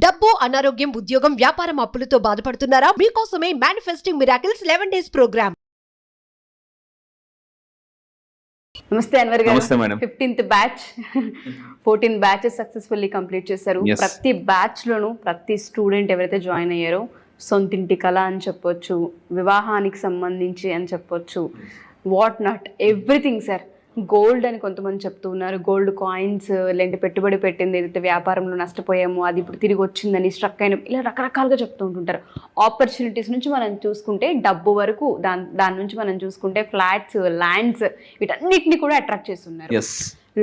డబ్బు, అనారోగ్యం, ఉద్యోగం, వ్యాపారం అప్పులతో బాధపడుతున్నారా? మీకోసమే మేనిఫెస్టింగ్ మిరాకిల్స్ 11 days ప్రోగ్రామ్. నమస్తే అన్వర్ గారు. నమస్తే madam. 15th batch 14 batches successfully complete చేశారు. Yes. ప్రతి బ్యాచ్ లోను ప్రతి స్టూడెంట్ ఎవరైతే జాయిన్ అయ్యారో సొంతింటి కళ అని చెప్పొచ్చు, వివాహానికి సంబంధించి అని చెప్పొచ్చు, what not everything sir. Gold అని కొంతమంది చెప్తూ ఉన్నారు, గోల్డ్ కాయిన్స్ లేదంటే పెట్టుబడి పెట్టింది ఏదైతే వ్యాపారంలో నష్టపోయామో అది ఇప్పుడు తిరిగి వచ్చిందని, స్ట్రక్ అయిన, ఇలా రకరకాలుగా చెప్తూ ఉంటుంటారు. ఆపర్చునిటీస్ నుంచి మనం చూసుకుంటే డబ్బు వరకు, దాని నుంచి మనం చూసుకుంటే ఫ్లాట్స్, ల్యాండ్స్, వీటన్నిటిని కూడా అట్రాక్ట్ చేస్తున్నారు.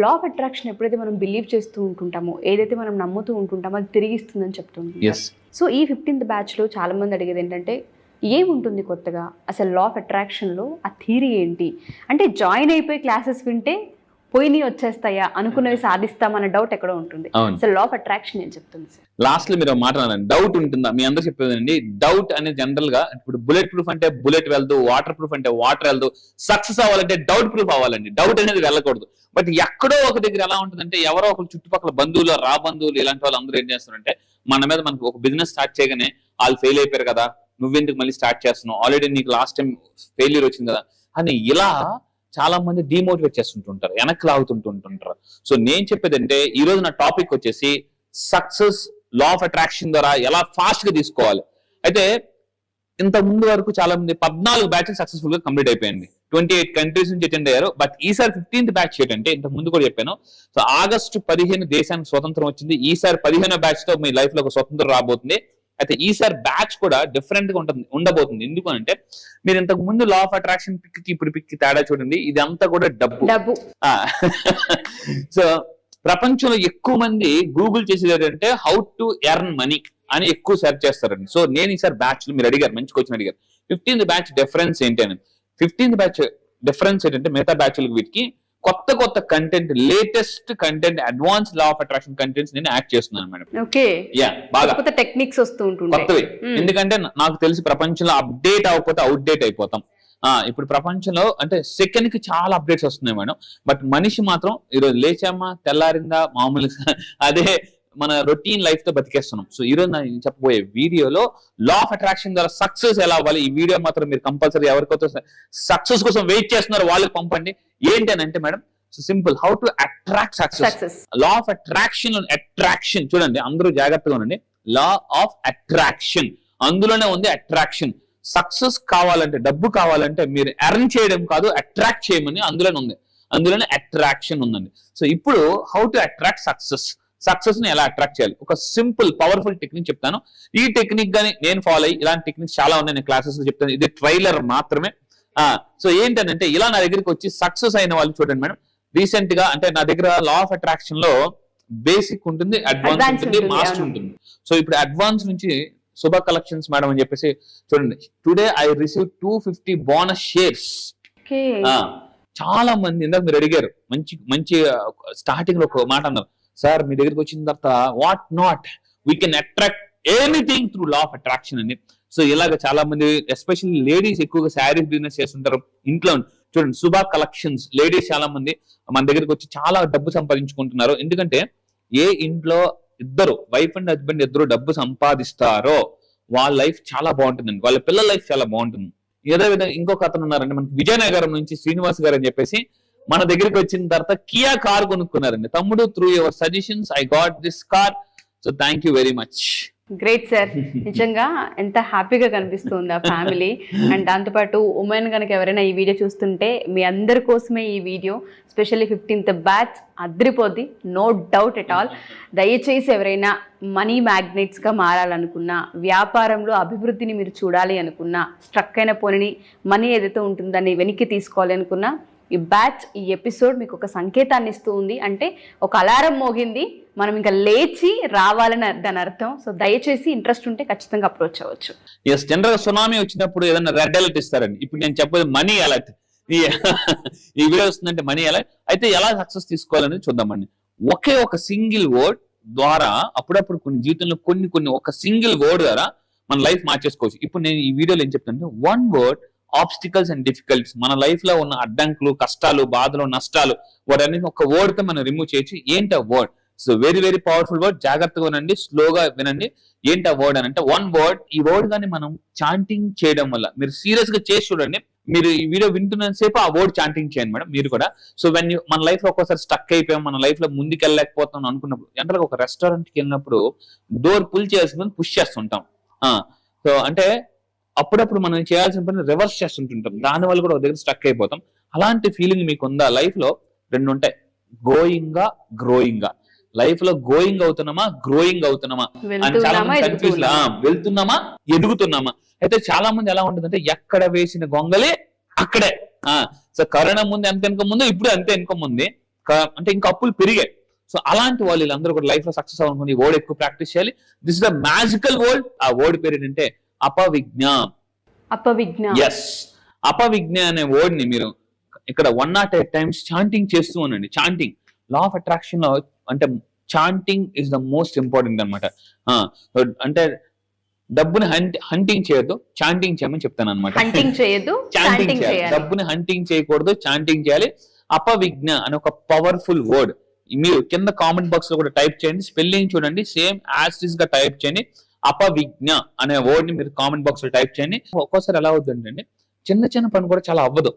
లా ఆఫ్ అట్రాక్షన్ ఎప్పుడైతే మనం బిలీవ్ చేస్తూ ఉంటుంటామో, ఏదైతే మనం నమ్ముతూ ఉంటుంటామో అది తిరిగి ఇస్తుందని చెప్తూ ఉంటాం. సో ఈ 15th బ్యాచ్లో చాలా మంది అడిగేది ఏంటంటే, ఏముంటుంది కొత్తగా అసలు లా ఆఫ్ అట్రాక్షన్లో, ఆ థియరీ ఏంటి అంటే, జాయిన్ అయిపోయి క్లాసెస్ వింటే పోయినవి వచ్చేస్తాయా, అనుకున్నవి సాధిస్తామన్న డౌట్ ఎక్కడో ఉంటుంది. అసలు లా ఆఫ్ అట్రాక్షన్ ఏం చెప్తుంది సార్? లాస్ట్ లో మీరు మాట్లాడాలండి, డౌట్ ఉంటుందా? మీ అందరూ చెప్పేదండి, డౌట్ అనేది జనరల్ గా ఇప్పుడు బుల్లెట్ ప్రూఫ్ అంటే బుల్లెట్ వెళ్దు, వాటర్ ప్రూఫ్ అంటే వాటర్ వెళ్దు, సక్సెస్ అవ్వాలంటే డౌట్ ప్రూఫ్ అవ్వాలండి. డౌట్ అనేది వెళ్ళకూడదు. బట్ ఎక్కడో ఒక దగ్గర ఎలా ఉంటుందంటే, ఎవరో ఒక చుట్టుపక్కల బంధువులు, బంధువులు ఇలాంటి వాళ్ళు అందరూ ఏం చేస్తారంటే, మన మీద మనకు ఒక బిజినెస్ స్టార్ట్ చేయగానే వాళ్ళు ఫెయిల్ అయిపోయారు కదా, నువ్వెందుకు మళ్ళీ స్టార్ట్ చేస్తున్నావు, ఆల్రెడీ నీకు లాస్ట్ టైం ఫెయిల్యూర్ వచ్చింది కదా అని ఇలా చాలా మంది డిమోటివేట్ చేస్తుంటుంటారు, వెనక్కి లాగుతుంటుంటారు. సో నేను చెప్పేది అంటే, ఈ రోజు నా టాపిక్ వచ్చేసి సక్సెస్ లా ఆఫ్ అట్రాక్షన్ ద్వారా ఎలా ఫాస్ట్ గా తీసుకోవాలి. అయితే ఇంత ముందు వరకు చాలా మంది 14 బ్యాచెస్ సక్సెస్ఫుల్ గా కంప్లీట్ అయిపోయింది, 28 కంట్రీస్ నుంచి అటెండ్ అయ్యారు. బట్ ఈసారి 15th బ్యాచ్ ఏంటంటే, ఇంత ముందు కూడా చెప్పాను, సో ఆగస్టు 15 దేశానికి స్వతంత్రం వచ్చింది. ఈసారి 15వ బ్యాచ్ తో మీ లైఫ్ లో ఒక స్వతంత్రం రాబోతుంది. అయితే ఈసారి బ్యాచ్ కూడా డిఫరెంట్ గా ఉండబోతుంది. ఎందుకు అంటే, మీరు ఇంతకు ముందు లా ఆఫ్ అట్రాక్షన్ పిక్ కి ఇప్పుడు పిక్ కి తేడా చూడండి. ఇదంతా కూడా డబ్బు. సో ప్రపంచంలో ఎక్కువ మంది గూగుల్ చేసేది ఏంటంటే, హౌ టు ఎర్న్ మనీ అని ఎక్కువ సెర్చ్ చేస్తారండి. సో నేను ఈసారి బ్యాచ్ లో, మీరు అడిగారు, మంచి క్వశ్చన్ అడిగారు, 15th బ్యాచ్ డిఫరెన్స్ ఏంటి అని. 15th బ్యాచ్ డిఫరెన్స్ ఏంటంటే, మిగతా బ్యాచ్లకు వీటికి కొత్త content, latest content, advance law of attraction contents నేను యాడ్ చేస్తున్నాను మేడం. ఓకే, యా, బాగా కొత్త టెక్నిక్స్ వస్తూ ఉంటుంది, కొత్తవి. ఎందుకంటే నాకు తెలిసి ప్రపంచంలో అప్డేట్ అవ్వకపోతే అవుట్డేట్ అయిపోతాం. ఇప్పుడు ప్రపంచంలో అంటే సెకండ్ కి చాలా అప్డేట్స్ వస్తున్నాయి మేడం. బట్ మనిషి మాత్రం ఈరోజు లేచామా, తెల్లారిందా, మామూలుగా అదే మన రొటీన్ లైఫ్ తో బతికేస్తున్నాం. సో ఈ రోజు నేను చెప్పబోయే వీడియోలో లా ఆఫ్ అట్రాక్షన్ ద్వారా సక్సెస్ ఎలా అవ్వాలి. ఈ వీడియో మాత్రం మీరు కంపల్సరీ ఎవరికైతే సక్సెస్ కోసం వెయిట్ చేస్తున్నారో వాళ్ళకి పంపండి. ఏంటి అని అంటే madam, so simple, how to attract success. Law of attraction చూడండి, అందరూ జాగ్రత్తగా ఉండండి. లా ఆఫ్ అట్రాక్షన్ అందులోనే ఉంది అట్రాక్షన్. సక్సెస్ కావాలంటే, డబ్బు కావాలంటే మీరు ఎర్న్ చేయడం కాదు, అట్రాక్ట్ చేయమని అందులోనే ఉంది. అందులోనే అట్రాక్షన్ ఉందండి. సో ఇప్పుడు హౌ టు అట్రాక్ట్ సక్సెస్ ని ఎలా అట్రాక్ట్ చేయాలి, ఒక సింపుల్ పవర్ఫుల్ టెక్నిక్ చెప్తాను. ఈ టెక్నిక్ గానీ నేను ఫాలో అయ్యి, ఇలాంటి టెక్నిక్స్ చాలా ఉన్నాయి, నేను క్లాసెస్ లో చెప్తాను. ఇది ట్రైలర్ మాత్రమే. సో ఏంటంటే, ఇలా నా దగ్గరికి వచ్చి సక్సెస్ అయిన వాళ్ళు చూడండి మేడం. రీసెంట్ గా అంటే నా దగ్గర లా ఆఫ్ అట్రాక్షన్ లో బేసిక్ ఉంటుంది, అడ్వాన్స్ ఉంటుంది, మాస్టర్ ఉంటుంది. సో ఇప్పుడు అడ్వాన్స్ నుంచి శుభ కలెక్షన్స్ మేడం అని చెప్పేసి చూడండి, today I receive 250 bonus shares. చాలా మంది ఇందాక మీరు అడిగారు, మంచి స్టార్టింగ్ లో ఒక మాట అన్నారు, సార్ మీ దగ్గరికి వచ్చిన తర్వాత what not we can attract anything through law of attraction అని. సో ఇలాగ చాలా మంది, ఎస్పెషల్లీ లేడీస్ ఎక్కువగా శారీస్ బిజినెస్ చేస్తుంటారు ఇంట్లో. చూడండి, శుభ కలెక్షన్స్, లేడీస్ చాలా మంది మన దగ్గరికి వచ్చి చాలా డబ్బు సంపాదించుకుంటున్నారు. ఎందుకంటే ఏ ఇంట్లో ఇద్దరు వైఫ్ అండ్ హస్బెండ్ ఇద్దరు డబ్బు సంపాదిస్తారో వాళ్ళ లైఫ్ చాలా బాగుంటుందండి, వాళ్ళ పిల్లల లైఫ్ చాలా బాగుంటుంది. ఏదో విధంగా ఇంకొక అతను ఉన్నారండి మనకి, విజయనగరం నుంచి శ్రీనివాస్ గారు అని చెప్పేసి, మన దగ్గరికి వచ్చిన తర్వాత కియా కార్ కొనుక్కున్నారండి. తమ్ముడు, through your suggestions I got this car, so thank you very much. Great sir, నిజంగా ఎంత హ్యాపీగా కనిపిస్తుంది ఆ ఫ్యామిలీ. అండ్ దాంతోపాటు ఉమెన్ కనుక ఎవరైనా ఈ వీడియో చూస్తుంటే, మీ అందరి కోసమే ఈ వీడియో, స్పెషల్లీ 15th బ్యాచ్ అద్రిపోద్ది, నో డౌట్ ఎట్ ఆల్. దయచేసి ఎవరైనా మనీ మ్యాగ్నెట్స్గా మారాలనుకున్నా, వ్యాపారంలో అభివృద్ధిని మీరు చూడాలి అనుకున్నా, స్ట్రక్ అయిన పోనీ మనీ ఏదైతే ఉంటుందో దాన్ని వెనక్కి తీసుకోవాలి అనుకున్నా, ఈ బ్యాచ్, ఈ ఎపిసోడ్ మీకు ఒక సంకేతాన్ని ఇస్తూ ఉంది. అంటే ఒక అలారం మోగింది, మనం ఇంకా లేచి రావాలని దాని అర్థం. సో దయచేసి ఇంట్రెస్ట్ ఉంటే ఖచ్చితంగా అప్రోచ్ అవ్వచ్చు. ఎస్, జనరల్ గా సునామీ వచ్చినప్పుడు ఏదైనా రెడ్ అలర్ట్ ఇస్తారండి. ఇప్పుడు నేను చెప్పేది మనీ అలర్ట్. ఈ వీడియో వస్తుందంటే మనీ అలర్ట్. అయితే ఎలా సక్సెస్ తీసుకోవాలనేది చూద్దామండి. ఒకే ఒక సింగిల్ వర్డ్ ద్వారా అప్పుడప్పుడు కొన్ని జీవితంలో కొన్ని ఒక సింగిల్ వర్డ్ ద్వారా మన లైఫ్ మార్చేసుకోవచ్చు. ఇప్పుడు నేను ఈ వీడియోలో ఏం చెప్తానంటే, one word obstacles and difficulties, మన లైఫ్ లో ఉన్న అడ్డంకులు, కష్టాలు, బాధలు, నష్టాలు, వాటన్నిటిని ఒక వర్డ్ తో మనం రిమూవ్ చేయొచ్చు. ఏంటి ఆ word? So very very powerful word. జాగ్రత్తగా వినండి, స్లోగా వినండి. ఏంటి ఆ వర్డ్ అని అంటే వన్ వర్డ్. ఈ వర్డ్ కానీ మనం చాంటింగ్ చేయడం వల్ల, మీరు సీరియస్ గా చేసి చూడండి, మీరు ఈ వీడియో వింటున్నంత సేపు ఆ వర్డ్ చాంటింగ్ చేయండి మేడం మీరు కూడా. సో మన లైఫ్ లో ఒక్కోసారి స్టక్ అయిపోయాం, మన లైఫ్ లో ముందుకు వెళ్ళలేకపోతాం అనుకున్నప్పుడు, జనరల్ ఒక రెస్టారెంట్ కి వెళ్ళినప్పుడు డోర్ పుల్ చేయాల్సిన పుష్ చేస్తుంటాం. సో అంటే అప్పుడప్పుడు మనం చేయాల్సిన పని రివర్స్ చేస్తుంటుంటాం, దాని వల్ల కూడా ఒక దగ్గర స్టక్ అయిపోతాం. అలాంటి ఫీలింగ్ మీకు ఉందా? లైఫ్ లో రెండు ఉంటాయి, గోయింగ్ గ్రోయింగ్. లైఫ్ లో గోయింగ్ అవుతున్నామా, గ్రోయింగ్ అవుతున్నామా అని చాలా మంది కన్ఫ్యూజ్. వెళ్తున్నామా, ఎదుగుతున్నామా? అయితే చాలా మంది ఎలా ఉంటుందంటే ఎక్కడ వేసిన గొంగలే అక్కడే. సో కరోనా ముందు ఎంత వెనుక ముందు, ఇప్పుడు అంతే వెనుక ఉంది, అంటే ఇంకా అప్పులు పెరిగాయి. సో అలాంటి వాళ్ళు వీళ్ళందరూ కూడా లైఫ్ లో సక్సెస్ అవ్వాలనుకుని ఈ వర్డ్ ఎక్కువ ప్రాక్టీస్ చేయాలి. This is the magical word. ఆ వర్డ్ పేరు ఏంటంటే అపవిజ్ఞ. ఎస్, అపవిజ్ఞ అనే వర్డ్ ని మీరు ఇక్కడ 108 times చాంటింగ్ చేస్తూ ఉండండి. చాంటింగ్ లా ఆఫ్ అట్రాక్షన్ లో అంటే chanting is the most important అనమాట. అంటే డబ్బుని హంటింగ్ చేయొద్దు, చాంటింగ్ చేయమని చెప్తాను అనమాట. చాంటింగ్ చేయాలి, డబ్బుని హంటింగ్ చేయకూడదు, చాంటింగ్ చేయాలి. అపవిజ్ఞ అనే ఒక పవర్ఫుల్ వర్డ్ మీరు కింద కామెంట్ బాక్స్ లో కూడా టైప్ చేయండి. స్పెల్లింగ్ చూడండి, సేమ్ యాజ్ ఇట్ ఈస్ గా టైప్ చేయండి. అపవిజ్ఞ అనే వర్డ్ ని మీరు కామెంట్ బాక్స్ లో టైప్ చేయండి. ఒక్కోసారి ఎలా అవుతుందంటే చిన్న చిన్న పని కూడా చాలా అవ్వదు.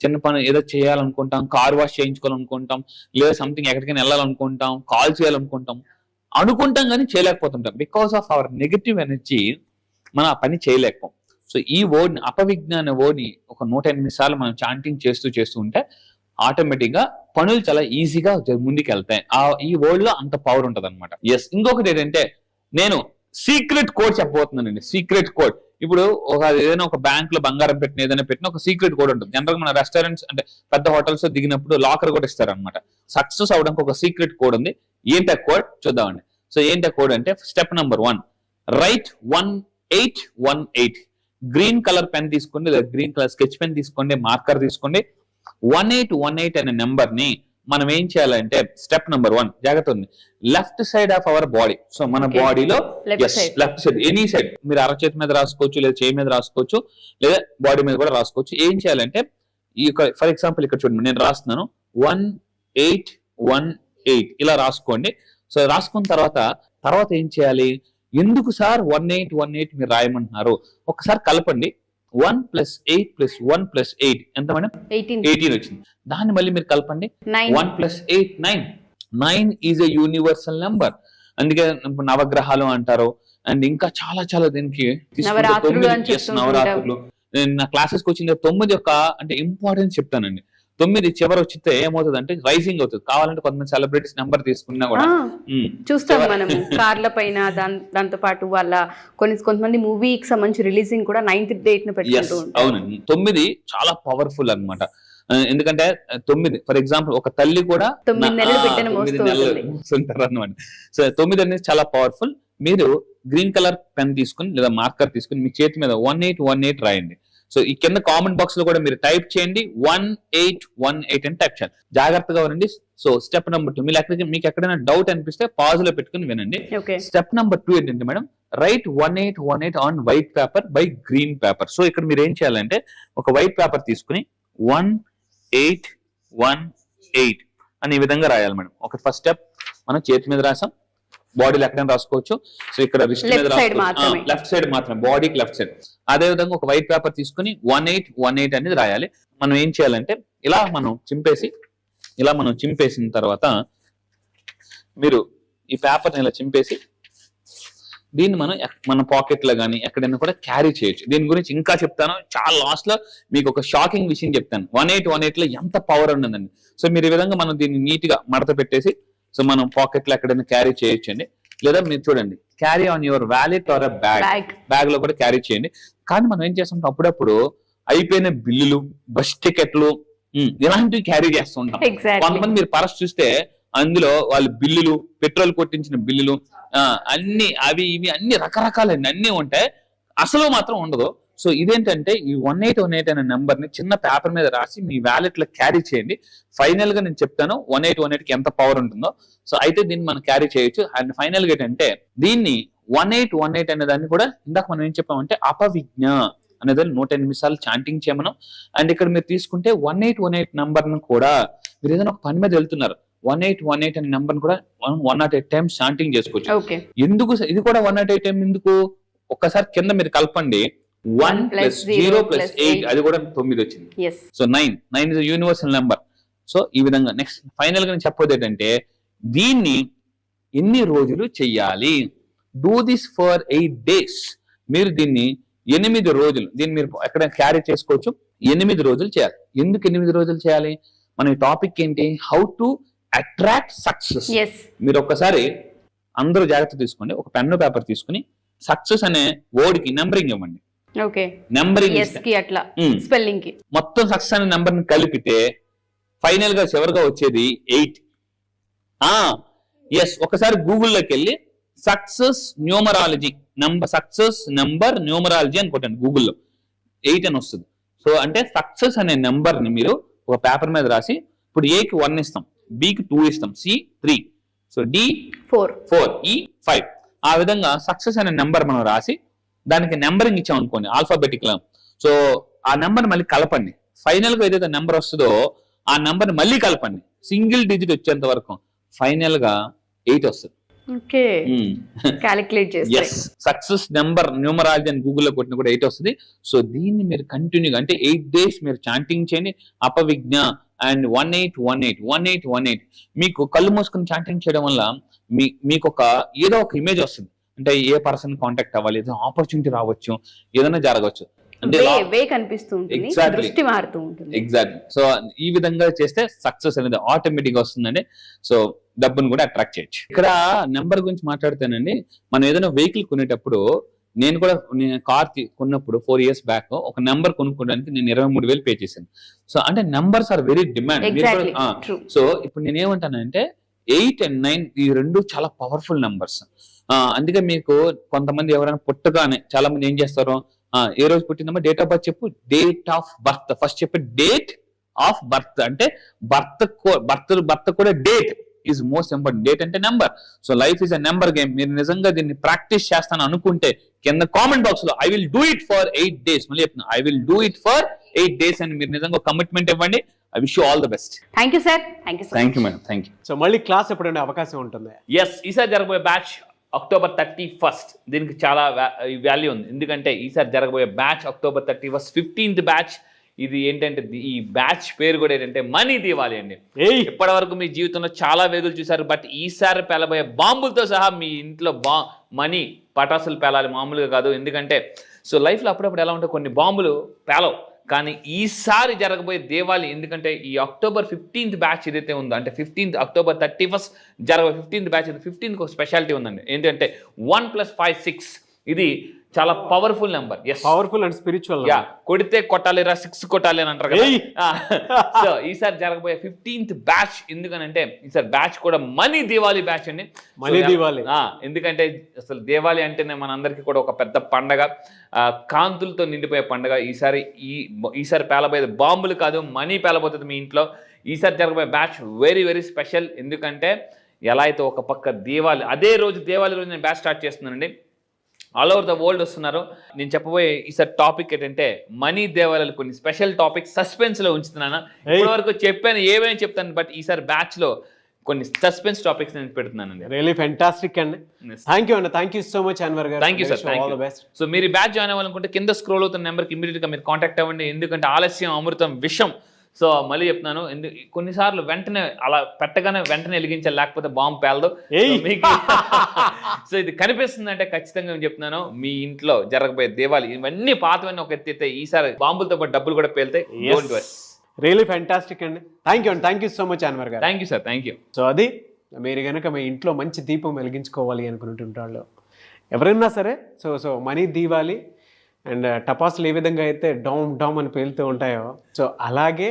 చిన్న పని ఏదో చేయాలనుకుంటాం, కార్ వాష్ చేయించుకోవాలనుకుంటాం, లేదా సంథింగ్ ఎక్కడికైనా వెళ్ళాలనుకుంటాం, కాల్ చేయాలనుకుంటాం, అనుకుంటాం కానీ చేయలేకపోతుంటాం. Because of our negative energy మనం ఆ పని చేయలేకపోం. సో ఈ వర్డ్ అపవిజ్ఞ అనే వర్డ్ ని ఒక 108 సార్లు మనం చాంటింగ్ చేస్తూ ఉంటే ఆటోమేటిక్ గా పనులు చాలా ఈజీగా ముందుకు వెళ్తాయి. ఈ వర్డ్ లో అంత పవర్ ఉంటది అనమాట. ఎస్, ఇంకొకటి ఏంటంటే నేను సీక్రెట్ కోడ్ చెప్పబోతున్నానండి. సీక్రెట్ కోడ్ ఇప్పుడు ఏదైనా ఒక బ్యాంక్ లో బంగారం పెట్టిన ఏదైనా పెట్టిన ఒక సీక్రెట్ కోడ్ ఉంటుంది. జనరల్ మన రెస్టారెంట్స్ అంటే పెద్ద హోటల్స్ దిగినప్పుడు లాకర్ కూడా ఇస్తారు అనమాట. సక్సెస్ అవడానికి ఒక సీక్రెట్ కోడ్ ఉంది. ఏంటి ఆ కోడ్ చూద్దామండి. సో ఏంటి ఆ కోడ్ అంటే step number 1, right 1818. Green colour pen తీసుకోండి, లేదా గ్రీన్ కలర్ స్కెచ్ పెన్ తీసుకోండి, మార్కర్ తీసుకోండి. 1818 అనే నెంబర్ ని మనం ఏం చేయాలంటే స్టెప్ నెంబర్ 1 జాగ్రత్త ఉంది, left side of our body. So మన బాడీలో లెఫ్ట్ సైడ్, ఎనీ సైడ్, మీరు అరచేతి మీద రాసుకోవచ్చు, లేదా చేయి మీద రాసుకోవచ్చు, లేదా బాడీ మీద కూడా రాసుకోవచ్చు. ఏం చేయాలంటే ఈ ఫర్ ఎగ్జాంపుల్ ఇక్కడ చూడండి, నేను రాస్తున్నాను 1818 ఇలా రాసుకోండి. సో రాసుకున్న తర్వాత ఏం చేయాలి? ఎందుకు సార్ 1818 మీరు రాయమంటున్నారు? ఒకసారి కలపండి. 1 + 8 + 1 + 8 ఎంత మేడం? 18 వచ్చింది. దాన్ని మళ్ళీ మీరు కలపండి. 1 + 8 9. 9 ఈజ్ ఎ యూనివర్సల్ నెంబర్. అందుకే నవగ్రహాలు అంటారు. అండ్ ఇంకా చాలా చాలా దీనికి నవరాత్రులు. నేను నా క్లాసెస్కి వచ్చిన 9 యొక్క అంటే ఇంపార్టెన్స్ చెప్తానండి. 9 చివరి వచ్చితే ఏమవుతుంది అంటే రైజింగ్ అవుతుంది. కావాలంటే కొంతమంది సెలబ్రిటీస్ నెంబర్ తీసుకున్నా కూడా చూస్తాం మనం కార్ల పైన. దాంతో పాటు వాళ్ళ కొంతమంది మూవీకి సంబంధించి రిలీజింగ్ కూడా 9th date పెట్టుకుంటూ ఉంటారు. అవునండి, 9 చాలా పవర్ఫుల్ అన్నమాట. ఎందుకంటే 9 ఫర్ ఎగ్జాంపుల్ ఒక తల్లి కూడా 9 నెలలు బిడ్డను మోస్తుంటారు అన్నమాట. సో 9 అనేది చాలా పవర్ఫుల్. మీరు గ్రీన్ కలర్ పెన్ తీసుకుని లేదా మార్కర్ తీసుకుని మీ చేతి మీద 1818 రాయండి. సో ఈ కింద కామెంట్ బాక్స్ లో కూడా మీరు టైప్ చేయండి 1818 అని టైప్ చేయండి. జాగ్రత్తగా వినండి. సో స్టెప్ నెంబర్ 2, మీకు ఎక్కడైనా డౌట్ అనిపిస్తే పాజ్ లో పెట్టుకుని వినండి. స్టెప్ నెంబర్ 2 ఏంటంటే madam, right 1818 on white paper by green paper. So ఇక్కడ మీరు ఏం చేయాలంటే ఒక వైట్ పేపర్ తీసుకుని 1818 అనే విధంగా రాయాలి మేడం. ఒక ఫస్ట్ స్టెప్ మనం చేతి మీద రాసాం, బాడీలో ఎక్కడైనా రాసుకోవచ్చు. సో ఇక్కడ రిస్ట్ మీద రాసుకోవచ్చు, లెఫ్ట్ సైడ్ మాత్రం, బాడీకి లెఫ్ట్ సైడ్. అదే విధంగా ఒక వైట్ పేపర్ తీసుకుని 1818 అనేది రాయాలి. మనం ఏం చేయాలంటే ఇలా మనం చింపేసిన తర్వాత మీరు ఈ పేపర్ని ఇలా చింపేసి దీన్ని మన పాకెట్ లో కానీ ఎక్కడైనా కూడా క్యారీ చేయొచ్చు. దీని గురించి ఇంకా చెప్తాను, చాలా లాస్ట్ లో మీకు ఒక షాకింగ్ విషయం చెప్తాను. 1818 లో ఎంత పవర్ ఉన్నదండి. సో మీరు ఈ విధంగా మనం దీన్ని నీట్ గా మడత పెట్టేసి సో మనం పాకెట్ లో ఎక్కడైనా క్యారీ చేయొచ్చండి. లేదా మీరు చూడండి, carry on your wallet or bag లో కూడా క్యారీ చేయండి. కానీ మనం ఏం చేస్తుంటాం, అప్పుడప్పుడు అయిపోయిన బిల్లులు, బస్ టికెట్లు ఇలాంటివి క్యారీ చేస్తూ ఉంటాం. కొంతమంది మీరు పర్స్ చూస్తే అందులో వాళ్ళ బిల్లులు, పెట్రోల్ కొట్టించిన బిల్లులు, అన్ని అవి ఇవి అన్ని రకరకాలండి, అన్ని ఉంటాయి, అసలు మాత్రం ఉండదు. సో ఇదేంటంటే ఈ 1818 అనే నెంబర్ ని చిన్న పేపర్ మీద రాసి మీ వ్యాలెట్ లో క్యారీ చేయండి. ఫైనల్ గా నేను చెప్తాను 1818 కి ఎంత పవర్ ఉంటుందో. సో అయితే దీన్ని మనం క్యారీ చేయొచ్చు. అండ్ ఫైనల్ గా ఏంటంటే దీన్ని 1818 అనే దాన్ని కూడా ఇందాక మనం ఏం చెప్పామంటే అపవిజ్ఞ అనేదాన్ని 108 సార్లు చాంటింగ్ చేయమనం. అండ్ ఇక్కడ మీరు తీసుకుంటే 1818 నెంబర్ ను కూడా మీరు ఏదైనా ఒక పని మీద వెళ్తున్నారు, 1818 అనే నెంబర్ కూడా 108 టైమ్స్ చాంటింగ్ చేసుకోవచ్చు. ఓకే. ఎందుకు ఇది కూడా 108 టైం ఎందుకు? ఒక్కసారి కింద మీరు కలపండి, 1 + 0 + 8 అది కూడా 9 వచ్చింది. Yes. So 9 is universal number. So ఈ విధంగా నెక్స్ట్ ఫైనల్ గా నేను చెప్పేది ఏంటంటే దీన్ని ఎన్ని రోజులు చెయ్యాలి? Do this for 8 days. మీరు దీన్ని 8 రోజులు దీన్ని మీరు ఎక్కడ క్యారీ చేసుకోవచ్చు. 8 రోజులు చేయాలి. ఎందుకు 8 రోజులు చేయాలి? మన టాపిక్ ఏంటి? How to attract success. Yes. మీరు ఒక్కసారి అందరూ జాగ్రత్త తీసుకోండి, ఒక పెన్ను పేపర్ తీసుకుని సక్సెస్ అనే వర్డ్ కి నెంబరింగ్ ఇవ్వండి. ఓకే. నెంబరింగ్ ఎస్ కి అట్లా స్పెల్లింగ్ కి మొత్తం సక్సెస్ అనే నెంబర్ ని కలిపితే ఫైనల్ గా చివరిగా వచ్చేది 8. ఎస్, ఒకసారి గూగుల్లోకి వెళ్ళి సక్సెస్ న్యూమరాలజీ న్యూమరాలజీ అని కొట్టండి గూగుల్లో, 8 అని వస్తుంది. సో అంటే సక్సెస్ అనే నెంబర్ ని మీరు ఒక పేపర్ మీద రాసి, ఇప్పుడు ఏ కి 1 ఇస్తాం, బి కి 2 ఇస్తాం, సి 3, సో డి 4, ఈ 5. ఆ విధంగా సక్సెస్ అనే నెంబర్ మనం రాసి దానికి నెంబరింగ్ ఇచ్చాం అనుకోండి ఆల్ఫాబెటిక్ లా. సో ఆ నెంబర్ మళ్ళీ కలపండి. ఫైనల్ గా ఏదైతే నెంబర్ వస్తుందో ఆ నెంబర్ మళ్ళీ కలపండి, సింగిల్ డిజిట్ వచ్చేంత వరకు. ఫైనల్ గా 8 వస్తుంది. ఓకే. క్యాలిక్యులేట్ చేస్తే సక్సెస్ నెంబర్ న్యూమరాలజీ అని గూగుల్లో కొట్టిన కూడా 8 వస్తుంది. సో దీన్ని మీరు కంటిన్యూగా అంటే 8 days మీరు చాంటింగ్ చేయండి. అపవిజ్ఞ అండ్ 1818 మీకు కళ్ళు మూసుకుని చాంటింగ్ చేయడం వల్ల మీకు ఏదో ఒక ఇమేజ్ వస్తుంది. అంటే ఏ పర్సన్ కాంటాక్ట్ అవ్వాలి, ఏదో ఆపర్చునిటీ రావచ్చు, ఏదైనా జరగవచ్చు. ఎగ్జాక్ట్లీ. సో ఈ విధంగా చేస్తే సక్సెస్ అనేది ఆటోమేటిక్ గా వస్తుందండి. సో డబ్బును కూడా అట్రాక్ట్ చేయొచ్చు. ఇక్కడ నెంబర్ గురించి మాట్లాడితేనండి, మనం ఏదైనా వెహికల్ కొనేటప్పుడు నేను కార్ కొన్నప్పుడు 4 years బ్యాక్ ఒక నెంబర్ కొనుక్కోవడానికి నేను 23,000 పే చేశాను. సో అంటే numbers are very demand. So ఇప్పుడు నేనేమంటానంటే 8 and 9 ఈ రెండు చాలా పవర్ఫుల్ నెంబర్స్. అందుకే మీకు కొంతమంది ఎవరైనా పుట్టగానే చాలా మంది ఏం చేస్తారు, ఏ రోజు పుట్టిందమ్మా, డేట్ ఆఫ్ బర్త్ చెప్పు, డేట్ ఆఫ్ బర్త్ ఫస్ట్ చెప్పి, డేట్ ఆఫ్ బర్త్ అంటే బర్త్ కూడా date is most important. Date అంటే number. So life is a number game. మీరు నిజంగా దీన్ని ప్రాక్టీస్ చేస్తాను అనుకుంటే కింద కామెంట్ బాక్స్ లో I will do it for 8 days, మళ్ళీ చెప్తున్నా, I will do it for 8 days అని మీరు నిజంగా కమిట్మెంట్ ఇవ్వండి. I wish you all the best. Thank you sir. Thank you madam. Thank you. So మళ్ళీ క్లాస్ ఎప్పుడైనా అవకాశం ఉంటుంది? ఎస్, ఈసారి జరగబోయే బ్యాచ్ October 31st. దీనికి చాలా వాల్యూ ఉంది. ఎందుకంటే ఈసారి జరగబోయే batch October 31st 15th batch. ఇది ఏంటంటే ఈ బ్యాచ్ పేరు కూడా ఏంటంటే మనీ దీవాలి అండి. ఇప్పటి వరకు మీ జీవితంలో చాలా వేగులు చూసారు, బట్ ఈసారి పేలబోయే బాంబులతో సహా మీ ఇంట్లో మనీ పటాసులు పేలాలి, మామూలుగా కాదు. ఎందుకంటే సో లైఫ్లో అప్పుడప్పుడు ఎలా ఉంటే కొన్ని బాంబులు పేలవు, కానీ ఈసారి జరగబోయే దేవాలి. ఎందుకంటే ఈ October 15th బ్యాచ్ ఏదైతే ఉందో, అంటే October 31st జరగబోయే 15th బ్యాచ్, 15th ఒక స్పెషాలిటీ ఉందండి. ఏంటంటే 1 + 5 6. ఇది చాలా powerful number. Powerful and spiritual. కొడితే కొట్టాలి 6 కొట్టాలి అని అంటారు కదా. సో ఈసారి జరగబోయే 15th బ్యాచ్ ఎందుకనంటే ఈసారి బ్యాచ్ కూడా మనీ దీవాలి బ్యాచ్ అండి. మనీ దీవాలి. ఎందుకంటే అసలు దీవాలి అంటేనే మనందరికీ కూడా ఒక పెద్ద పండగ, కాంతులతో నిండిపోయే పండగ. ఈసారి పేలబోయేది బాంబులు కాదు, మనీ పేలబోతుంది మీ ఇంట్లో. ఈసారి జరగబోయే బ్యాచ్ వెరీ వెరీ స్పెషల్. ఎందుకంటే ఎలా అయితే ఒక పక్క దీవాలి, అదే రోజు దీవాలి రోజు నేను బ్యాచ్ స్టార్ట్ చేస్తున్నానండి. ఆల్ ఓవర్ ద వరల్డ్ వస్తున్నారు. నేను చెప్పబోయే ఈసారి టాపిక్ ఏంటంటే మనీ దేవాలయాలు కొన్ని స్పెషల్ టాపిక్ సస్పెన్స్ లో ఉంచుతున్నాను. ఇప్పటి వరకు చెప్పాను, ఏమైనా చెప్తాను, బట్ ఈసారి బ్యాచ్ లో కొన్ని సస్పెన్స్ టాపిక్స్ నేను పెడుతున్నానండి. రియల్లీ ఫెంటాస్టిక్ అండి. థ్యాంక్ యూ అండి. Thank you so much Anwar గారు. Thank you sir. All the best. So మీరు బ్యాచ్ జాయిన్ అవ్వాలనుకుంటే కింద స్క్రోల్ అవుతున్న నెంబర్కి ఇమీడియట్ గా మీరు కాంటాక్ట్ అవ్వండి. ఎందుకంటే ఆలస్యం అమృతం విషం. సో మళ్ళీ చెప్తున్నాను, కొన్నిసార్లు వెంటనే అలా పెట్టగానే వెంటనే వెలిగించాలి, లేకపోతే బాంబు పేలదు. సో ఇది కనిపిస్తుంది అంటే ఖచ్చితంగా నేను చెప్తున్నాను, మీ ఇంట్లో జరగబోయే దేవాలి ఇవన్నీ పాతవన్నీ ఒక ఎత్తితే ఈసారి బాంబులతో పాటు డబ్బులు కూడా పేలుతాయి. రియల్లీ ఫ్యాంటాస్టిక్ అండి. థ్యాంక్ యూ అండి. Thank you so much Anwar గారు. Thank you sir. Thank you. So అది మీరు కనుక మీ ఇంట్లో మంచి దీపం వెలిగించుకోవాలి అనుకుంటుంటాళ్ళు ఎవరైనా సరే, సో మనీ దీవాలి అండ్ టపాసులు ఏ విధంగా అయితే డామ్ డామ్ అని పేలుతూ ఉంటాయో, సో అలాగే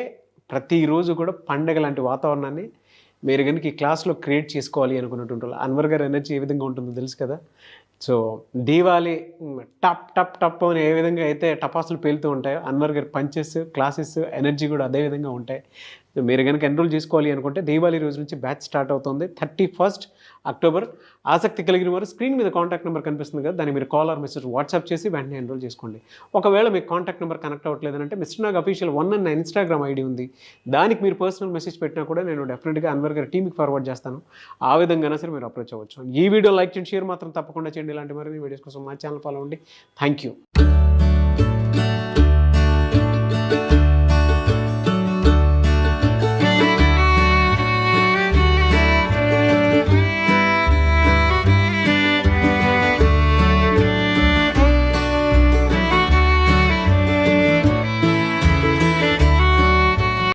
ప్రతిరోజు కూడా పండగ లాంటి వాతావరణాన్ని మీరు కనుక ఈ క్లాస్లో క్రియేట్ చేసుకోవాలి అనుకున్నట్టు అన్వర్ గారి ఎనర్జీ ఏ విధంగా ఉంటుందో తెలుసు కదా. సో దీవాలి టప్ టప్ టప్ అని ఏ విధంగా అయితే టపాసులు పేలుతూ ఉంటాయో, అన్వర్ గారి పంచెస్ క్లాసెస్ ఎనర్జీ కూడా అదే విధంగా ఉంటాయి. మీరు కనుక ఎన్రోల్ చేసుకోవాలి అనుకుంటే దీవాళీ రోజు నుంచి బ్యాచ్ స్టార్ట్ అవుతుంది 31st అక్టోబర్. ఆసక్తి కలిగిన వారు స్క్రీన్ మీద కాంటాక్ట్ నెంబర్ కనిపిస్తుంది కదా, దాన్ని మీరు కాల్ ఆర్ మెసేజ్ వాట్సాప్ చేసి వెంటనే ఎన్రోల్ చేసుకోండి. ఒకవేళ మీకు కాంటాక్ట్ నెంబర్ కనెక్ట్ అవ్వట్లేదంటే మిస్టర్ నాగ్ అఫీషియల్ 1 అన్న ఇన్స్టాగ్రామ్ ఐడి ఉంది, దానికి మీరు పర్సనల్ మెసేజ్ పెట్టినా కూడా నేను డెఫినెట్గా అన్వర్ గారి టీమ్కి ఫార్వర్డ్ చేస్తాను. ఆ విధంగా సరే మీరు అప్రోచ్ అవ్వచ్చు. ఈ వీడియో లైక్ చేయండి, షేర్ మాత్రం తప్పకుండా చేయండి. ఇలాంటి మరిన్ని వీడియోస్ కోసం మా ఛానల్ ఫాలో అవ్వండి. Thank you.